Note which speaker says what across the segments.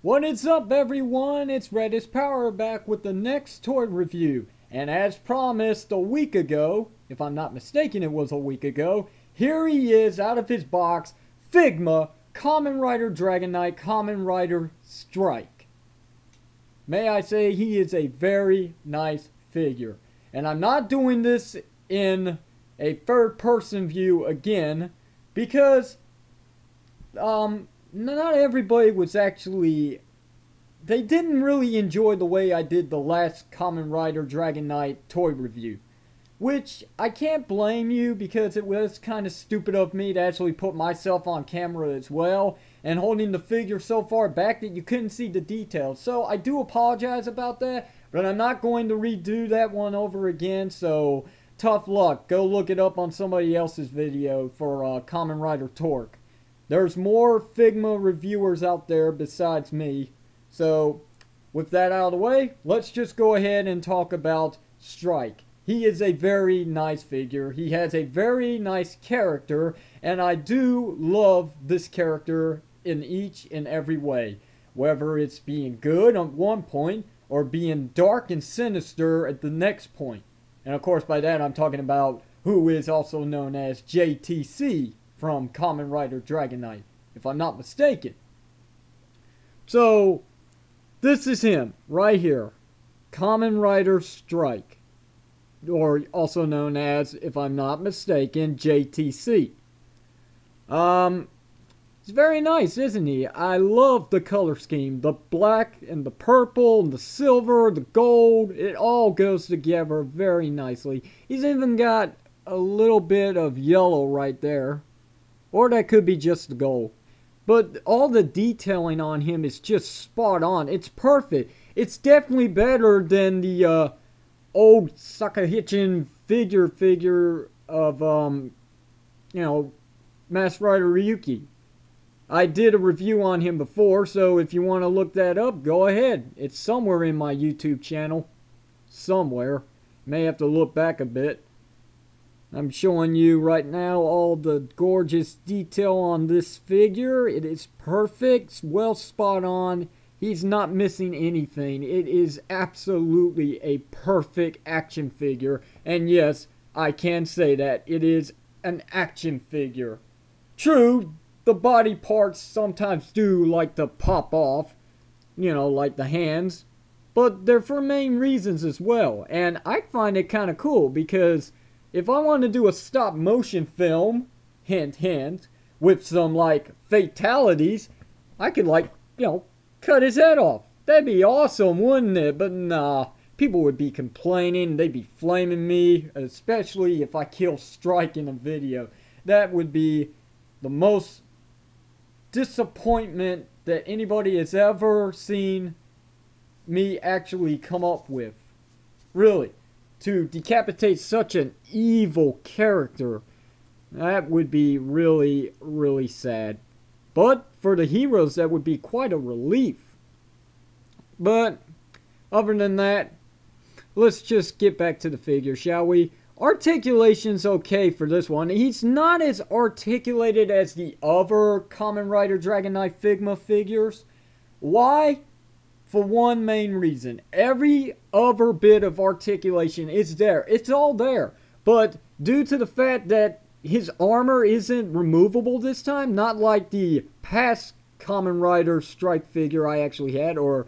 Speaker 1: What is up, everyone? It's Redis Power back with the next toy review. And as promised a week ago, if I'm not mistaken it was a week ago, here he is out of his box, Figma, Kamen Rider Dragon Knight, Kamen Rider Strike. May I say he is a very nice figure. And I'm not doing this in a third person view again, because not everybody was actually, they didn't really enjoy the way I did the last Kamen Rider Dragon Knight toy review. Which, I can't blame you, because it was kind of stupid of me to actually put myself on camera as well, and holding the figure so far back that you couldn't see the details. So I do apologize about that, but I'm not going to redo that one over again, so tough luck. Go look it up on somebody else's video for Kamen Rider Torque. There's more Figma reviewers out there besides me. So, with that out of the way, let's just go ahead and talk about Strike. He is a very nice figure. He has a very nice character, and I do love this character in each and every way. Whether it's being good at one point, or being dark and sinister at the next point. And of course by that I'm talking about who is also known as JTC from Kamen Rider Dragon Knight, if I'm not mistaken. So, this is him, right here. Kamen Rider Strike. Or also known as, if I'm not mistaken, JTC. He's very nice, isn't he? I love the color scheme. The black and the purple and the silver, the gold. It all goes together very nicely. He's even got a little bit of yellow right there. Or that could be just the gold. But all the detailing on him is just spot on. It's perfect. It's definitely better than the old Sakahichin figure of, Master Rider Ryuki. I did a review on him before, so if you want to look that up, go ahead. It's somewhere in my YouTube channel. Somewhere. May have to look back a bit. I'm showing you right now all the gorgeous detail on this figure. It is perfect, well spot on. He's not missing anything. It is absolutely a perfect action figure. And yes, I can say that. It is an action figure. True, the body parts sometimes do like to pop off. You know, like the hands. But they're for main reasons as well. And I find it kind of cool because if I want to do a stop motion film, hint hint, with some like fatalities, I could cut his head off. That'd be awesome, wouldn't it? But nah, people would be complaining, they'd be flaming me, especially if I kill Strike in a video. That would be the most disappointment that anybody has ever seen me actually come up with. Really. To decapitate such an evil character, that would be really, really sad. But for the heroes, that would be quite a relief. But other than that, let's just get back to the figure, shall we? Articulation's okay for this one. He's not as articulated as the other Kamen Rider Dragon Knight Figma figures. Why? For one main reason. Every other bit of articulation is there. It's all there. But due to the fact that his armor isn't removable this time, not like the past Kamen Rider Strike figure I actually had, or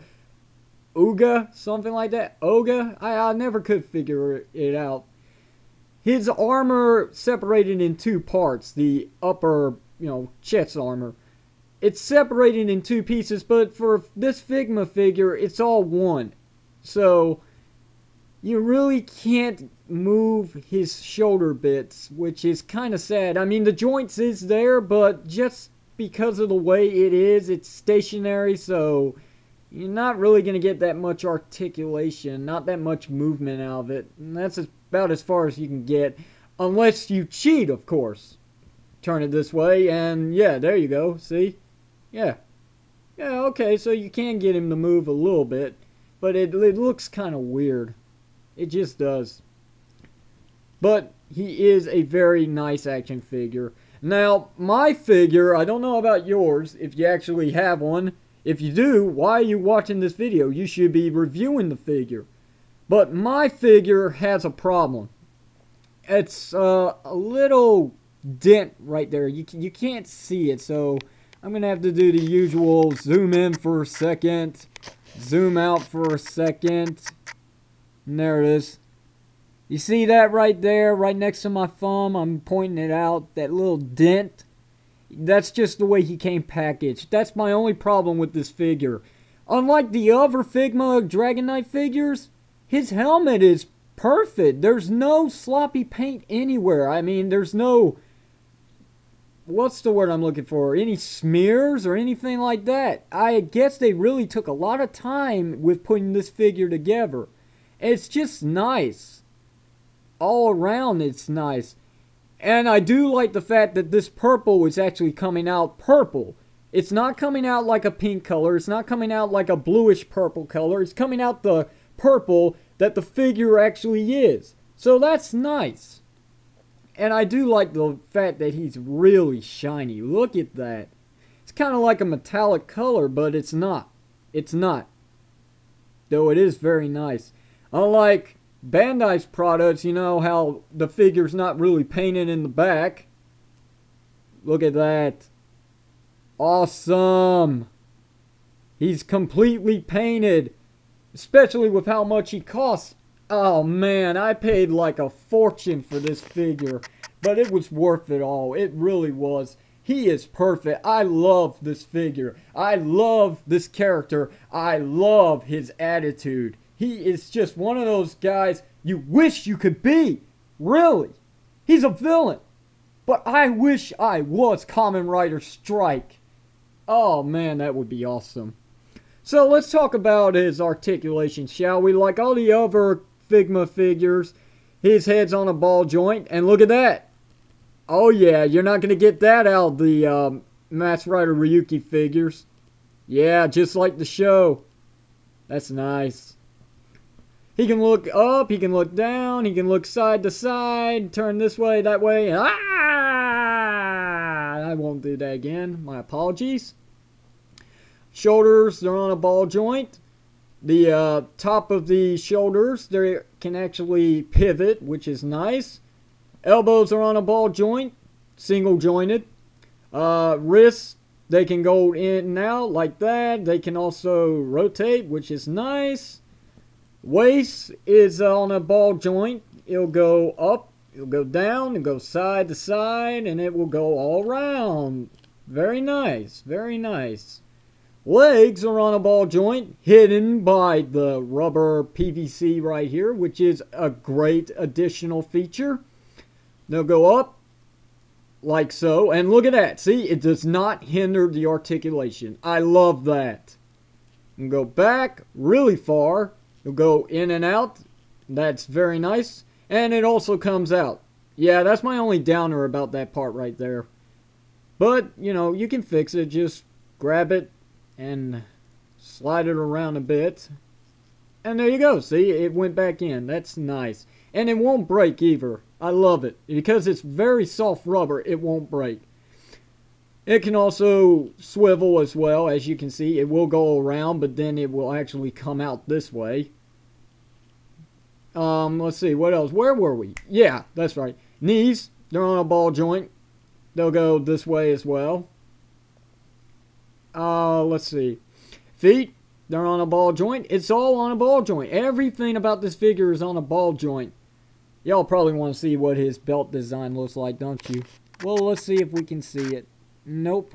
Speaker 1: Uga, something like that. Oga? I never could figure it out. His armor separated in two parts. The upper, chest armor. It's separated in two pieces, but for this Figma figure, it's all one. So, you really can't move his shoulder bits, which is kind of sad. I mean, the joints is there, but just because of the way it is, it's stationary, so you're not really going to get that much articulation, not that much movement out of it. And that's about as far as you can get, unless you cheat, of course. Turn it this way, and yeah, there you go, see? Yeah, okay, so you can get him to move a little bit, but it looks kind of weird. It just does. But he is a very nice action figure. Now, my figure, I don't know about yours, if you actually have one, If you do, why are you watching this video? You should be reviewing the figure. But my figure has a problem. It's a little dent right there. You can't see it, so I'm going to have to do the usual zoom in for a second, zoom out for a second, and there it is. You see that right there, right next to my thumb? I'm pointing it out, that little dent. That's just the way he came packaged. That's my only problem with this figure. Unlike the other Figma Dragon Knight figures, his helmet is perfect. There's no sloppy paint anywhere. I mean, there's no... what's the word I'm looking for? Any smears or anything like that. I guess they really took a lot of time with putting this figure together. It's just nice. All around it's nice. And I do like the fact that this purple is actually coming out purple. It's not coming out like a pink color. It's not coming out like a bluish purple color. It's coming out the purple that the figure actually is. So that's nice. And I do like the fact that he's really shiny. Look at that. It's kind of like a metallic color, but it's not. It's not. Though it is very nice. Unlike Bandai's products, you know how the figure's not really painted in the back. Look at that. Awesome. He's completely painted. Especially with how much he costs. Oh man, I paid like a fortune for this figure. But it was worth it all. It really was. He is perfect. I love this figure. I love this character. I love his attitude. He is just one of those guys you wish you could be. Really. He's a villain. But I wish I was Kamen Rider Strike. Oh man, that would be awesome. So let's talk about his articulation, shall we? Like all the other Figma figures, his head's on a ball joint. And look at that. Oh yeah, you're not going to get that out of the Masked Rider Ryuki figures. Yeah, just like the show. That's nice. He can look up, he can look down, he can look side to side, turn this way, that way, and I won't do that again. My apologies. Shoulders, they're on a ball joint. The top of the shoulders, they can actually pivot, which is nice. Elbows are on a ball joint, single jointed. Wrists, they can go in and out like that. They can also rotate, which is nice. Waist is on a ball joint. It'll go up, it'll go down, and go side to side, and it will go all around. Very nice, very nice. Legs are on a ball joint, hidden by the rubber PVC right here, which is a great additional feature. They'll go up, like so, and look at that. See, it does not hinder the articulation. I love that. And go back really far. It'll go in and out. That's very nice. And it also comes out. Yeah, that's my only downer about that part right there. But, you know, you can fix it. Just grab it and slide it around a bit. And there you go. See, it went back in. That's nice. And it won't break either. I love it. Because it's very soft rubber, it won't break. It can also swivel as well. As you can see, it will go around, but then it will actually come out this way. Let's see, what else? Where were we? Yeah, that's right. Knees, they're on a ball joint. They'll go this way as well. Let's see. Feet, they're on a ball joint. It's all on a ball joint. Everything about this figure is on a ball joint. Y'all probably want to see what his belt design looks like, don't you? Well, let's see if we can see it. Nope.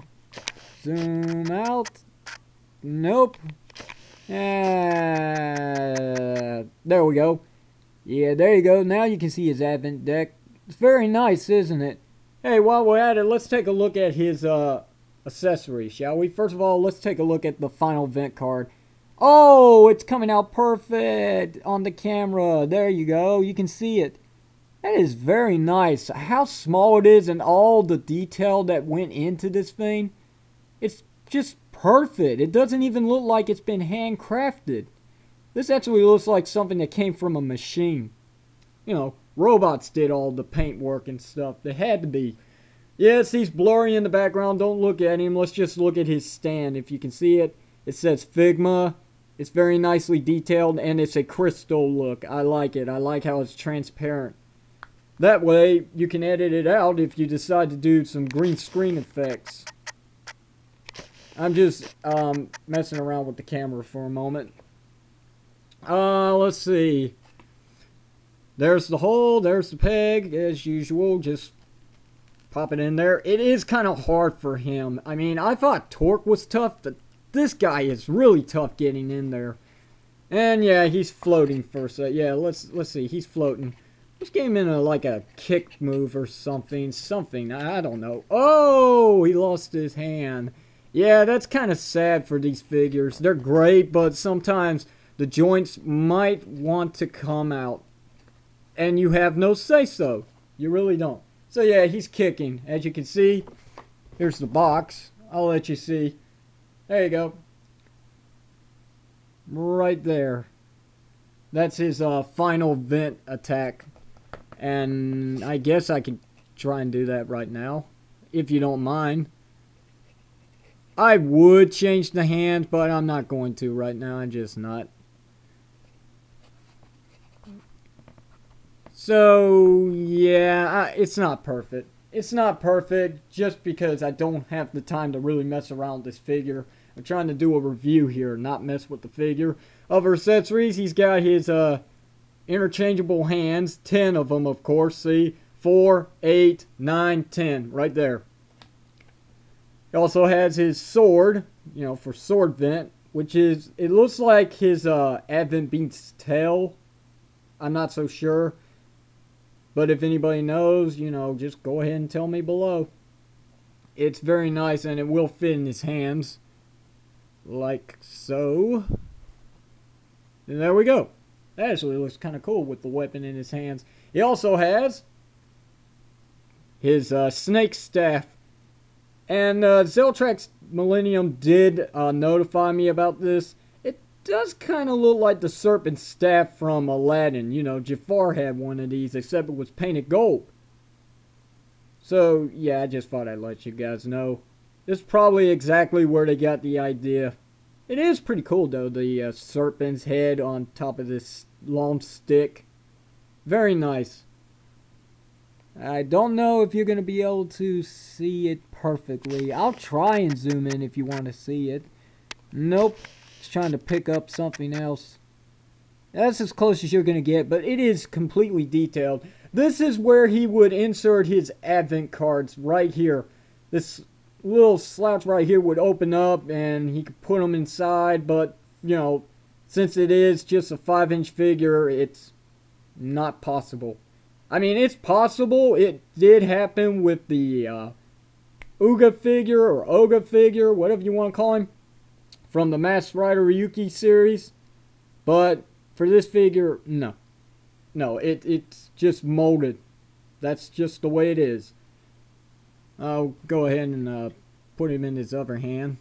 Speaker 1: Zoom out. Nope. There we go. Yeah, there you go. Now you can see his advent deck. It's very nice, isn't it? Hey, while we're at it, let's take a look at his accessories, shall we? First of all, let's take a look at the final vent card. Oh, it's coming out perfect on the camera. There you go. You can see it. That is very nice. How small it is and all the detail that went into this thing. It's just perfect. It doesn't even look like it's been handcrafted. This actually looks like something that came from a machine. You know, robots did all the paint work and stuff. They had to be. Yes, he's blurry in the background. Don't look at him. Let's just look at his stand if you can see it. It says Figma. It's very nicely detailed, and it's a crystal look. I like it. I like how it's transparent. That way, you can edit it out if you decide to do some green screen effects. I'm just messing around with the camera for a moment. Let's see. There's the hole, there's the peg, as usual. Just pop it in there. It is kind of hard for him. I mean, I thought Torque was tough, but this guy is really tough getting in there. And yeah, he's floating first. Yeah, let's see. He's floating. Let's get him in like a kick move or something. I don't know. Oh, he lost his hand. Yeah, that's kind of sad for these figures. They're great, but sometimes the joints might want to come out. And you have no say-so. You really don't. So yeah, he's kicking. As you can see, here's the box. I'll let you see. There you go. Right there. That's his final vent attack. And I guess I could try and do that right now, if you don't mind. I would change the hand, but I'm not going to right now. I'm just not. So, yeah, it's not perfect. It's not perfect just because I don't have the time to really mess around with this figure. I'm trying to do a review here, not mess with the figure. Other accessories, he's got his interchangeable hands, 10 of them, of course. See, 4, 8, 9, 10, right there. He also has his sword, you know, for sword vent, which is, it looks like his Advent Beast's tail. I'm not so sure. But if anybody knows, you know, just go ahead and tell me below. It's very nice, and it will fit in his hands. Like so. And there we go. That actually looks kind of cool with the weapon in his hands. He also has his snake staff. And Zeltrax Millennium did notify me about this. It does kind of look like the serpent staff from Aladdin. You know, Jafar had one of these, except it was painted gold. So, yeah, I just thought I'd let you guys know. This is probably exactly where they got the idea. It is pretty cool, though, the serpent's head on top of this long stick. Very nice. I don't know if you're going to be able to see it perfectly. I'll try and zoom in if you want to see it. Nope. It's trying to pick up something else. That's as close as you're going to get, but it is completely detailed. This is where he would insert his advent cards right here. This little slouch right here would open up and he could put them inside, but, you know, since it is just a 5-inch figure, it's not possible. I mean, it's possible. It did happen with the Uga figure or Oga figure, whatever you want to call him, from the Masked Rider Ryuki series. But for this figure, no. No, it's just molded. That's just the way it is. I'll go ahead and put him in his other hand.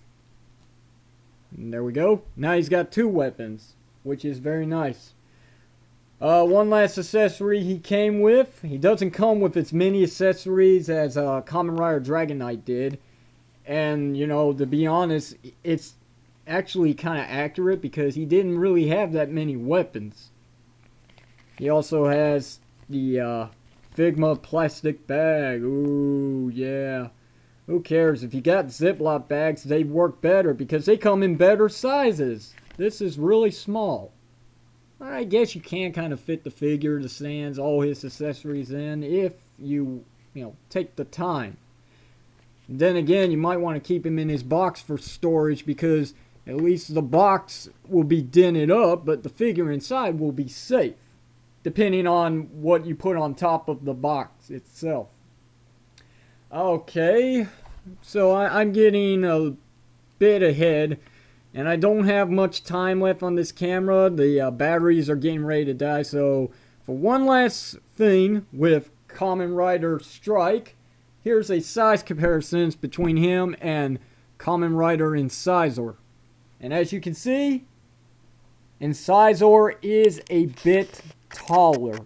Speaker 1: And there we go. Now he's got 2 weapons, which is very nice. One last accessory he came with. He doesn't come with as many accessories as Kamen Rider Dragon Knight did. And, you know, to be honest, it's actually kind of accurate because he didn't really have that many weapons. He also has the Figma plastic bag. Ooh, yeah. Who cares? If you got Ziploc bags, they work better because they come in better sizes. This is really small. I guess you can kind of fit the figure, the stands, all his accessories in if you know, take the time. Then again, you might want to keep him in his box for storage because at least the box will be dented up, but the figure inside will be safe, depending on what you put on top of the box itself. Okay, so I'm getting a bit ahead. And I don't have much time left on this camera. The batteries are getting ready to die. So for one last thing with Kamen Rider Strike, here's a size comparison between him and Kamen Rider Incisor. And as you can see, Incisor is a bit taller.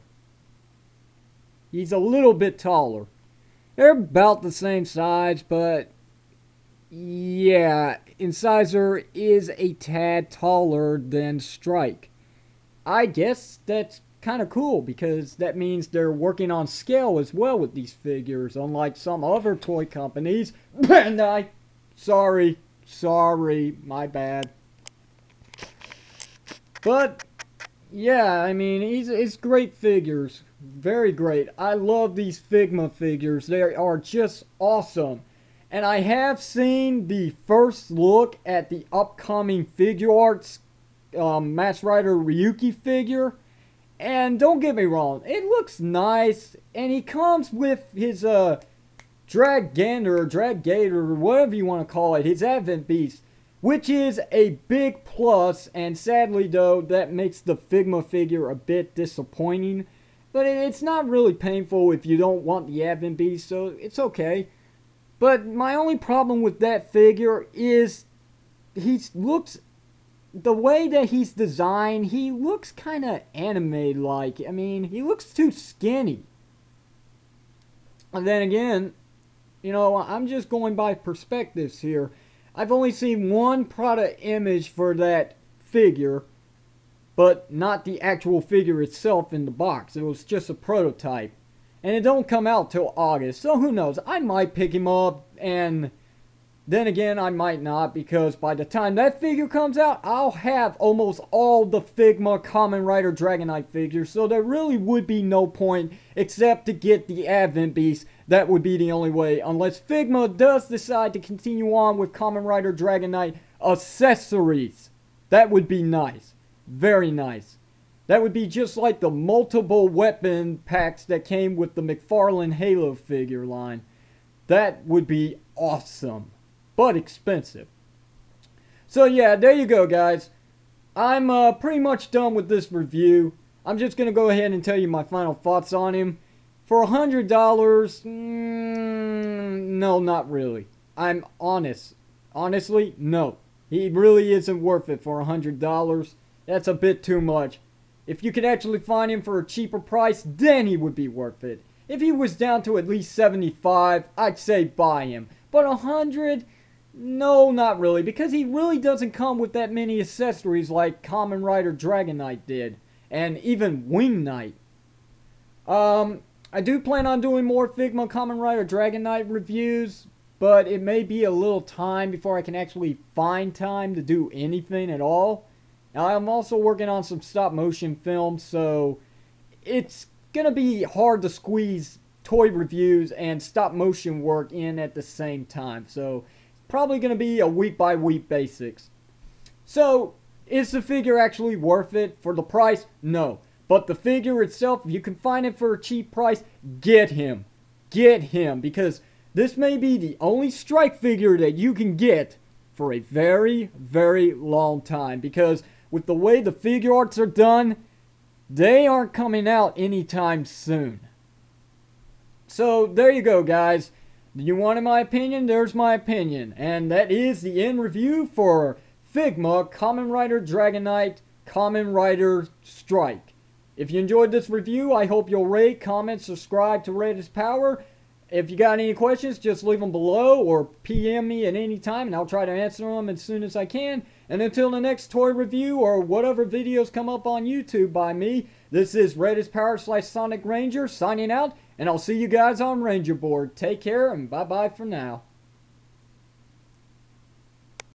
Speaker 1: He's a little bit taller. They're about the same size, but Yeah, Incisor is a tad taller than Strike. I guess that's kind of cool because that means they're working on scale as well with these figures, unlike some other toy companies. And sorry, my bad. But yeah, I mean, it's great figures, very great. I love these Figma figures; they are just awesome. And I have seen the first look at the upcoming Figuarts Match Rider Ryuki figure. And don't get me wrong, it looks nice. And he comes with his Dragator, whatever you want to call it, his Advent Beast, which is a big plus. And sadly, though, that makes the Figma figure a bit disappointing. But it's not really painful if you don't want the Advent Beast, so it's okay. But my only problem with that figure is he looks, the way that he's designed, he looks kind of anime-like. I mean, he looks too skinny. And then again, you know, I'm just going by perspectives here. I've only seen one product image for that figure, but not the actual figure itself in the box. It was just a prototype. And it don't come out till August, so who knows? I might pick him up, and then again, I might not, because by the time that figure comes out, I'll have almost all the Figma Kamen Rider Dragon Knight figures, so there really would be no point except to get the Advent Beast. That would be the only way, unless Figma does decide to continue on with Kamen Rider Dragon Knight accessories. That would be nice. Very nice. That would be just like the multiple weapon packs that came with the McFarlane Halo figure line. That would be awesome, but expensive. So yeah, there you go, guys. I'm pretty much done with this review. I'm just going to go ahead and tell you my final thoughts on him. For $100, no, not really. I'm honest. Honestly, no. He really isn't worth it for $100. That's a bit too much. If you could actually find him for a cheaper price, then he would be worth it. If he was down to at least 75, I'd say buy him. But 100, no, not really, because he really doesn't come with that many accessories like Kamen Rider Dragon Knight did, and even Wing Knight. I do plan on doing more Figma Kamen Rider Dragon Knight reviews, but it may be a little time before I can actually find time to do anything at all. Now, I'm also working on some stop motion films, so it's gonna be hard to squeeze toy reviews and stop motion work in at the same time. So, probably gonna be a week by week basics. So, is the figure actually worth it for the price? No. But the figure itself, if you can find it for a cheap price, get him. Get him, because this may be the only Strike figure that you can get for a very, very long time. Because with the way the figure arts are done, they aren't coming out anytime soon. So, there you go, guys. You wanted my opinion? There's my opinion. And that is the end review for Figma Kamen Rider Dragon Knight Kamen Rider Strike. If you enjoyed this review, I hope you'll rate, comment, subscribe to Rate Is Power. If you got any questions, just leave them below or PM me at any time, and I'll try to answer them as soon as I can. And until the next toy review or whatever videos come up on YouTube by me, this is Rate Is Power / Sonic Ranger signing out, and I'll see you guys on Ranger Board. Take care, and bye-bye for now.